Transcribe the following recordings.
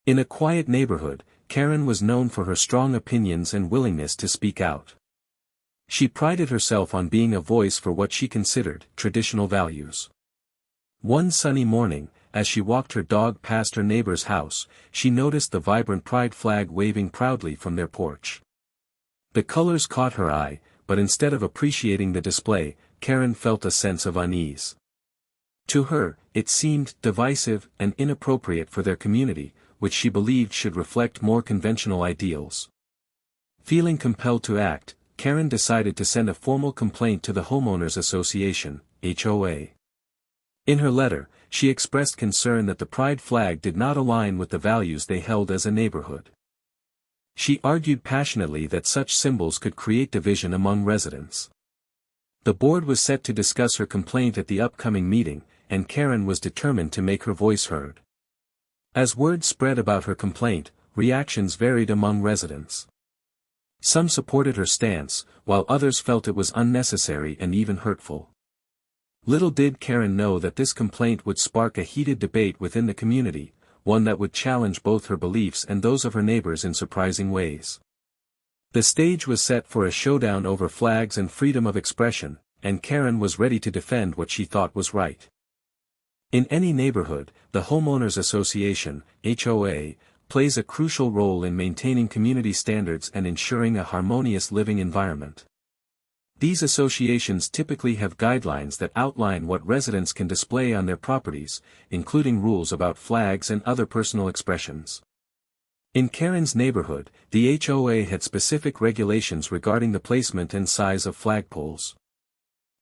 In a quiet neighborhood, Karen was known for her strong opinions and willingness to speak out. She prided herself on being a voice for what she considered traditional values. One sunny morning, as she walked her dog past her neighbor's house, she noticed the vibrant pride flag waving proudly from their porch. The colors caught her eye, but instead of appreciating the display, Karen felt a sense of unease. To her, it seemed divisive and inappropriate for their community, which she believed should reflect more conventional ideals. Feeling compelled to act, Karen decided to send a formal complaint to the Homeowners Association, HOA. In her letter, she expressed concern that the pride flag did not align with the values they held as a neighborhood. She argued passionately that such symbols could create division among residents. The board was set to discuss her complaint at the upcoming meeting, and Karen was determined to make her voice heard. As word spread about her complaint, reactions varied among residents. Some supported her stance, while others felt it was unnecessary and even hurtful. Little did Karen know that this complaint would spark a heated debate within the community, one that would challenge both her beliefs and those of her neighbors in surprising ways. The stage was set for a showdown over flags and freedom of expression, and Karen was ready to defend what she thought was right. In any neighborhood, the Homeowners Association, HOA, plays a crucial role in maintaining community standards and ensuring a harmonious living environment. These associations typically have guidelines that outline what residents can display on their properties, including rules about flags and other personal expressions. In Karen's neighborhood, the HOA had specific regulations regarding the placement and size of flagpoles.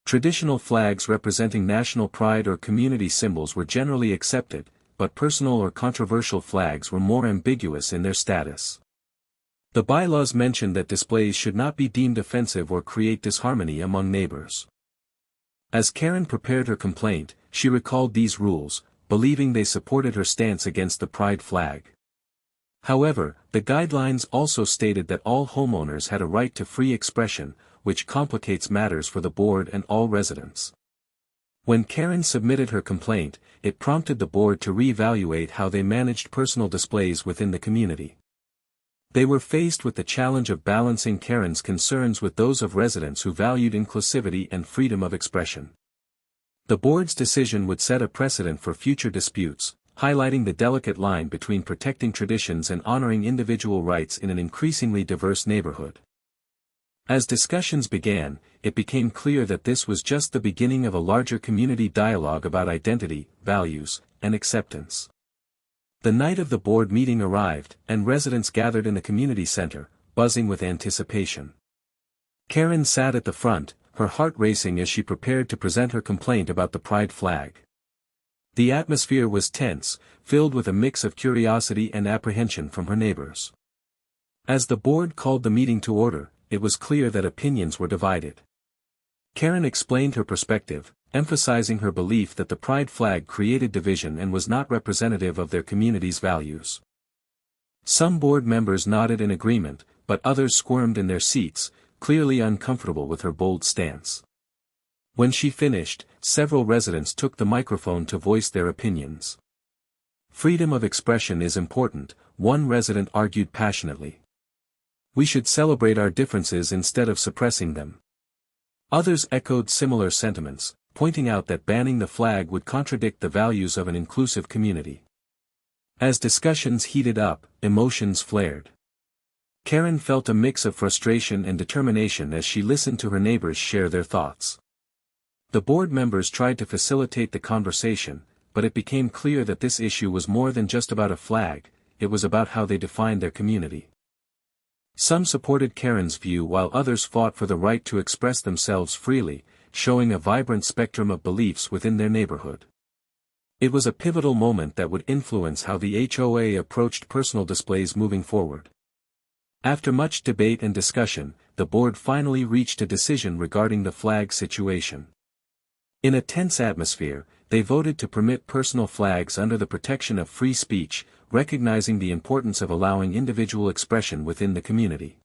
Traditional flags representing national pride or community symbols were generally accepted, but personal or controversial flags were more ambiguous in their status. The bylaws mentioned that displays should not be deemed offensive or create disharmony among neighbors. As Karen prepared her complaint, she recalled these rules, believing they supported her stance against the pride flag. However, the guidelines also stated that all homeowners had a right to free expression, which complicates matters for the board and all residents. When Karen submitted her complaint, it prompted the board to reevaluate how they managed personal displays within the community. They were faced with the challenge of balancing Karen's concerns with those of residents who valued inclusivity and freedom of expression. The board's decision would set a precedent for future disputes, highlighting the delicate line between protecting traditions and honoring individual rights in an increasingly diverse neighborhood. As discussions began, it became clear that this was just the beginning of a larger community dialogue about identity, values, and acceptance. The night of the board meeting arrived, and residents gathered in the community center, buzzing with anticipation. Karen sat at the front, her heart racing as she prepared to present her complaint about the pride flag. The atmosphere was tense, filled with a mix of curiosity and apprehension from her neighbors. As the board called the meeting to order, it was clear that opinions were divided. Karen explained her perspective, emphasizing her belief that the pride flag created division and was not representative of their community's values. Some board members nodded in agreement, but others squirmed in their seats, clearly uncomfortable with her bold stance. When she finished, several residents took the microphone to voice their opinions. Freedom of expression is important, one resident argued passionately. We should celebrate our differences instead of suppressing them. Others echoed similar sentiments, pointing out that banning the flag would contradict the values of an inclusive community. As discussions heated up, emotions flared. Karen felt a mix of frustration and determination as she listened to her neighbors share their thoughts. The board members tried to facilitate the conversation, but it became clear that this issue was more than just about a flag, it was about how they defined their community. Some supported Karen's view while others fought for the right to express themselves freely, showing a vibrant spectrum of beliefs within their neighborhood. It was a pivotal moment that would influence how the HOA approached personal displays moving forward. After much debate and discussion, the board finally reached a decision regarding the flag situation. In a tense atmosphere, they voted to permit personal flags under the protection of free speech, recognizing the importance of allowing individual expression within the community.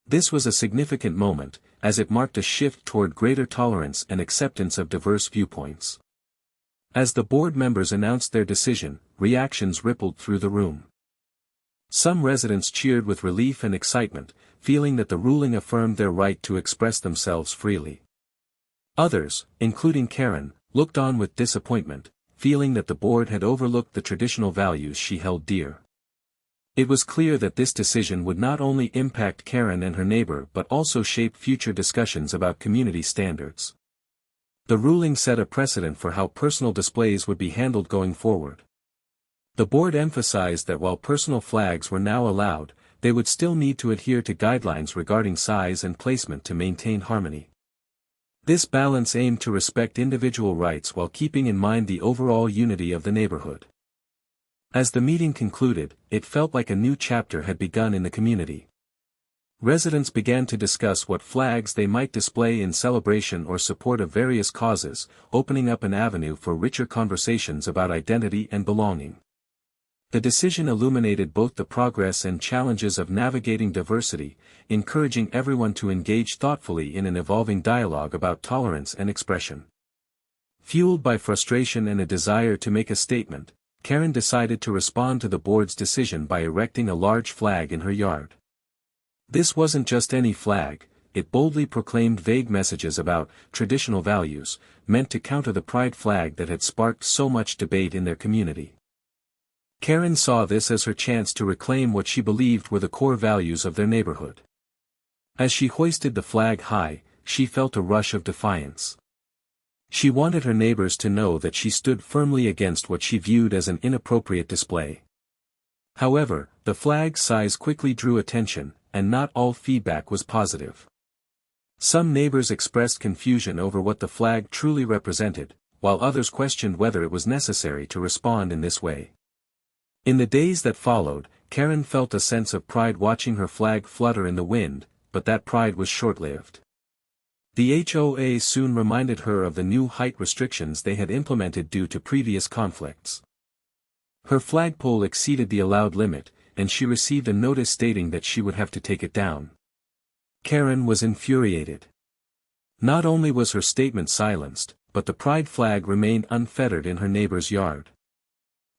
This was a significant moment, as it marked a shift toward greater tolerance and acceptance of diverse viewpoints. As the board members announced their decision, reactions rippled through the room. Some residents cheered with relief and excitement, feeling that the ruling affirmed their right to express themselves freely. Others, including Karen, looked on with disappointment, feeling that the board had overlooked the traditional values she held dear. It was clear that this decision would not only impact Karen and her neighbor but also shape future discussions about community standards. The ruling set a precedent for how personal displays would be handled going forward. The board emphasized that while personal flags were now allowed, they would still need to adhere to guidelines regarding size and placement to maintain harmony. This balance aimed to respect individual rights while keeping in mind the overall unity of the neighborhood. As the meeting concluded, it felt like a new chapter had begun in the community. Residents began to discuss what flags they might display in celebration or support of various causes, opening up an avenue for richer conversations about identity and belonging. The decision illuminated both the progress and challenges of navigating diversity, encouraging everyone to engage thoughtfully in an evolving dialogue about tolerance and expression. Fueled by frustration and a desire to make a statement, Karen decided to respond to the board's decision by erecting a large flag in her yard. This wasn't just any flag, it boldly proclaimed vague messages about traditional values, meant to counter the pride flag that had sparked so much debate in their community. Karen saw this as her chance to reclaim what she believed were the core values of their neighborhood. As she hoisted the flag high, she felt a rush of defiance. She wanted her neighbors to know that she stood firmly against what she viewed as an inappropriate display. However, the flag's size quickly drew attention, and not all feedback was positive. Some neighbors expressed confusion over what the flag truly represented, while others questioned whether it was necessary to respond in this way. In the days that followed, Karen felt a sense of pride watching her flag flutter in the wind, but that pride was short-lived. The HOA soon reminded her of the new height restrictions they had implemented due to previous conflicts. Her flagpole exceeded the allowed limit, and she received a notice stating that she would have to take it down. Karen was infuriated. Not only was her statement silenced, but the pride flag remained unfettered in her neighbor's yard.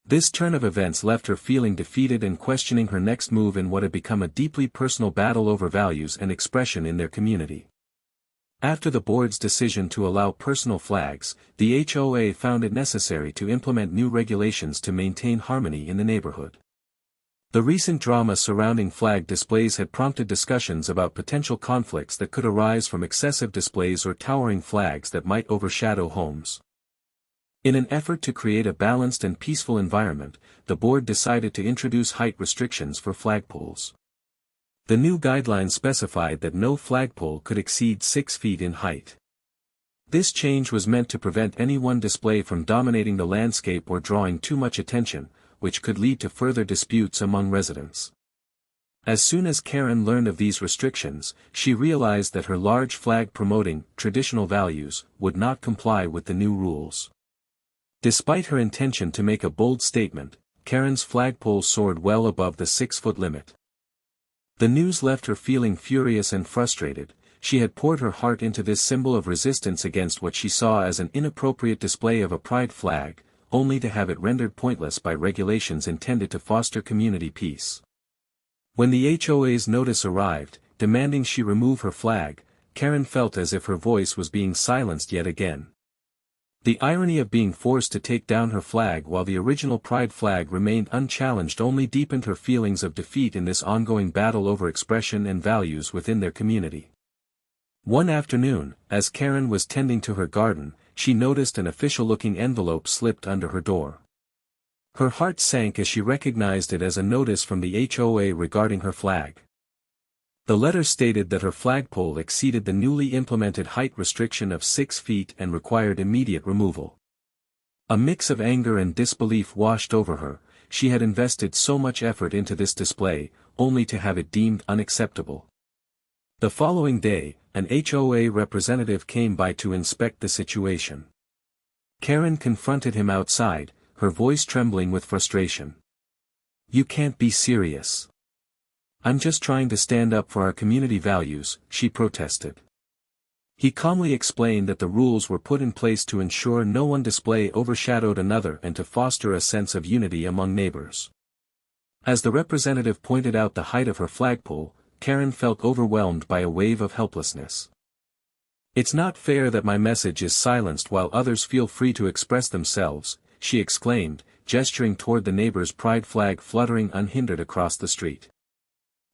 This turn of events left her feeling defeated and questioning her next move in what had become a deeply personal battle over values and expression in their community. After the board's decision to allow personal flags, the HOA found it necessary to implement new regulations to maintain harmony in the neighborhood. The recent drama surrounding flag displays had prompted discussions about potential conflicts that could arise from excessive displays or towering flags that might overshadow homes. In an effort to create a balanced and peaceful environment, the board decided to introduce height restrictions for flagpoles. The new guidelines specified that no flagpole could exceed 6 feet in height. This change was meant to prevent any one display from dominating the landscape or drawing too much attention, which could lead to further disputes among residents. As soon as Karen learned of these restrictions, she realized that her large flag promoting traditional values would not comply with the new rules. Despite her intention to make a bold statement, Karen's flagpole soared well above the 6-foot limit. The news left her feeling furious and frustrated. She had poured her heart into this symbol of resistance against what she saw as an inappropriate display of a pride flag, only to have it rendered pointless by regulations intended to foster community peace. When the HOA's notice arrived, demanding she remove her flag, Karen felt as if her voice was being silenced yet again. The irony of being forced to take down her flag while the original pride flag remained unchallenged only deepened her feelings of defeat in this ongoing battle over expression and values within their community. One afternoon, as Karen was tending to her garden, she noticed an official-looking envelope slipped under her door. Her heart sank as she recognized it as a notice from the HOA regarding her flag. The letter stated that her flagpole exceeded the newly implemented height restriction of 6 feet and required immediate removal. A mix of anger and disbelief washed over her. She had invested so much effort into this display, only to have it deemed unacceptable. The following day, an HOA representative came by to inspect the situation. Karen confronted him outside, her voice trembling with frustration. "You can't be serious. I'm just trying to stand up for our community values," she protested. He calmly explained that the rules were put in place to ensure no one display overshadowed another and to foster a sense of unity among neighbors. As the representative pointed out the height of her flagpole, Karen felt overwhelmed by a wave of helplessness. "It's not fair that my message is silenced while others feel free to express themselves," she exclaimed, gesturing toward the neighbor's pride flag fluttering unhindered across the street.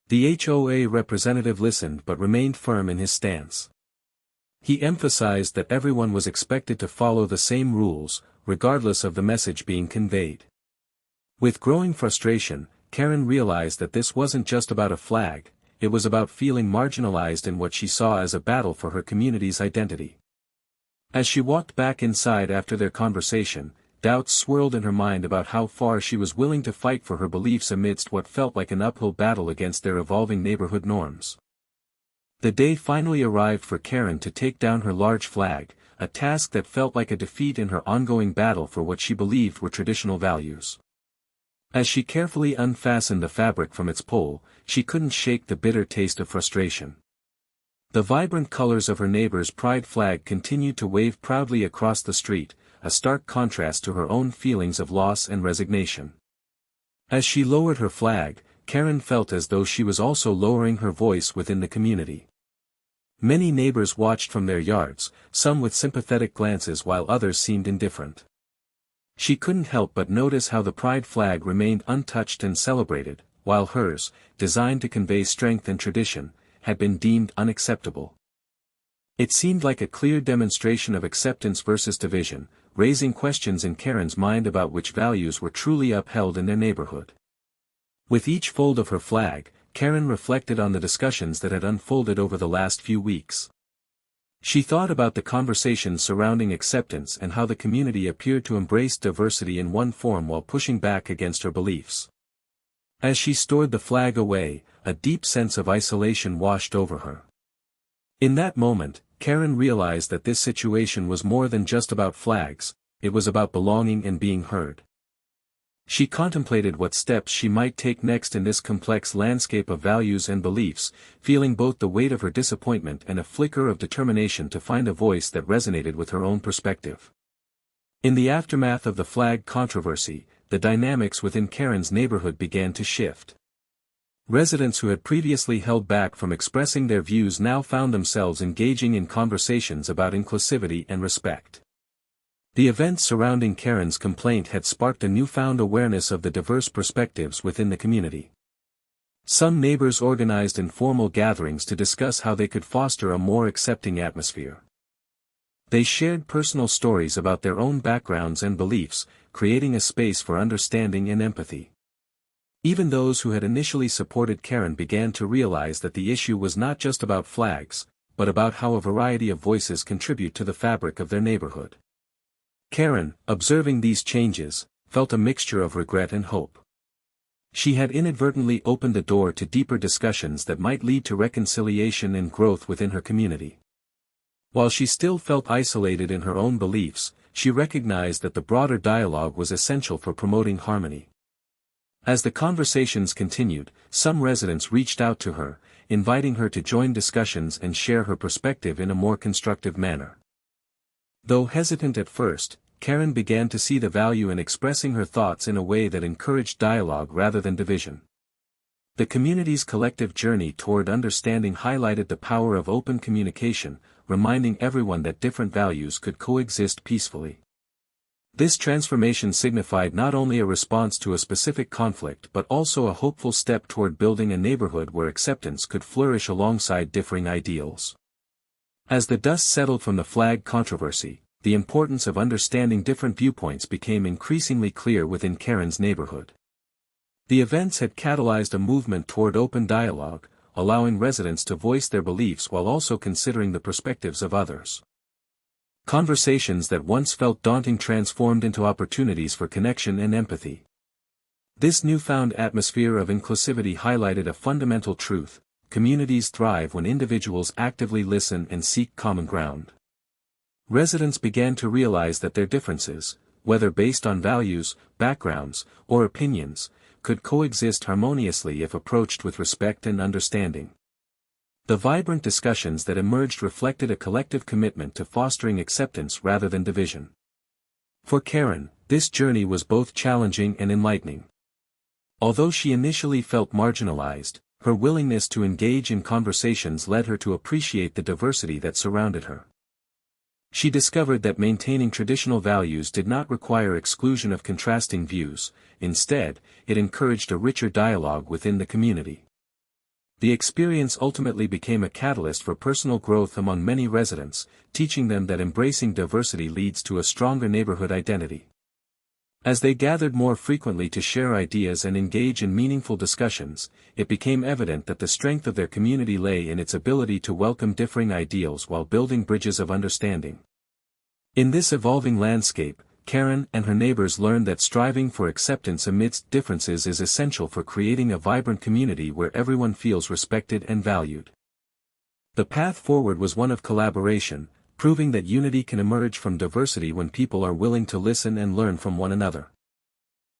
The HOA representative listened but remained firm in his stance. He emphasized that everyone was expected to follow the same rules, regardless of the message being conveyed. With growing frustration, Karen realized that this wasn't just about a flag, it was about feeling marginalized in what she saw as a battle for her community's identity. As she walked back inside after their conversation, doubts swirled in her mind about how far she was willing to fight for her beliefs amidst what felt like an uphill battle against their evolving neighborhood norms. The day finally arrived for Karen to take down her large flag, a task that felt like a defeat in her ongoing battle for what she believed were traditional values. As she carefully unfastened the fabric from its pole, she couldn't shake the bitter taste of frustration. The vibrant colors of her neighbor's pride flag continued to wave proudly across the street, a stark contrast to her own feelings of loss and resignation. As she lowered her flag, Karen felt as though she was also lowering her voice within the community. Many neighbors watched from their yards, some with sympathetic glances while others seemed indifferent. She couldn't help but notice how the pride flag remained untouched and celebrated, while hers, designed to convey strength and tradition, had been deemed unacceptable. It seemed like a clear demonstration of acceptance versus division, raising questions in Karen's mind about which values were truly upheld in their neighborhood. With each fold of her flag, Karen reflected on the discussions that had unfolded over the last few weeks. She thought about the conversations surrounding acceptance and how the community appeared to embrace diversity in one form while pushing back against her beliefs. As she stored the flag away, a deep sense of isolation washed over her. In that moment, Karen realized that this situation was more than just about flags, it was about belonging and being heard. She contemplated what steps she might take next in this complex landscape of values and beliefs, feeling both the weight of her disappointment and a flicker of determination to find a voice that resonated with her own perspective. In the aftermath of the flag controversy, the dynamics within Karen's neighborhood began to shift. Residents who had previously held back from expressing their views now found themselves engaging in conversations about inclusivity and respect. The events surrounding Karen's complaint had sparked a newfound awareness of the diverse perspectives within the community. Some neighbors organized informal gatherings to discuss how they could foster a more accepting atmosphere. They shared personal stories about their own backgrounds and beliefs, creating a space for understanding and empathy. Even those who had initially supported Karen began to realize that the issue was not just about flags, but about how a variety of voices contribute to the fabric of their neighborhood. Karen, observing these changes, felt a mixture of regret and hope. She had inadvertently opened the door to deeper discussions that might lead to reconciliation and growth within her community. While she still felt isolated in her own beliefs, she recognized that the broader dialogue was essential for promoting harmony. As the conversations continued, some residents reached out to her, inviting her to join discussions and share her perspective in a more constructive manner. Though hesitant at first, Karen began to see the value in expressing her thoughts in a way that encouraged dialogue rather than division. The community's collective journey toward understanding highlighted the power of open communication, reminding everyone that different values could coexist peacefully. This transformation signified not only a response to a specific conflict but also a hopeful step toward building a neighborhood where acceptance could flourish alongside differing ideals. As the dust settled from the flag controversy, the importance of understanding different viewpoints became increasingly clear within Karen's neighborhood. The events had catalyzed a movement toward open dialogue, allowing residents to voice their beliefs while also considering the perspectives of others. Conversations that once felt daunting transformed into opportunities for connection and empathy. This newfound atmosphere of inclusivity highlighted a fundamental truth: communities thrive when individuals actively listen and seek common ground. Residents began to realize that their differences, whether based on values, backgrounds, or opinions, could coexist harmoniously if approached with respect and understanding. The vibrant discussions that emerged reflected a collective commitment to fostering acceptance rather than division. For Karen, this journey was both challenging and enlightening. Although she initially felt marginalized, her willingness to engage in conversations led her to appreciate the diversity that surrounded her. She discovered that maintaining traditional values did not require exclusion of contrasting views; instead, it encouraged a richer dialogue within the community. The experience ultimately became a catalyst for personal growth among many residents, teaching them that embracing diversity leads to a stronger neighborhood identity. As they gathered more frequently to share ideas and engage in meaningful discussions, it became evident that the strength of their community lay in its ability to welcome differing ideals while building bridges of understanding. In this evolving landscape, Karen and her neighbors learned that striving for acceptance amidst differences is essential for creating a vibrant community where everyone feels respected and valued. The path forward was one of collaboration, proving that unity can emerge from diversity when people are willing to listen and learn from one another.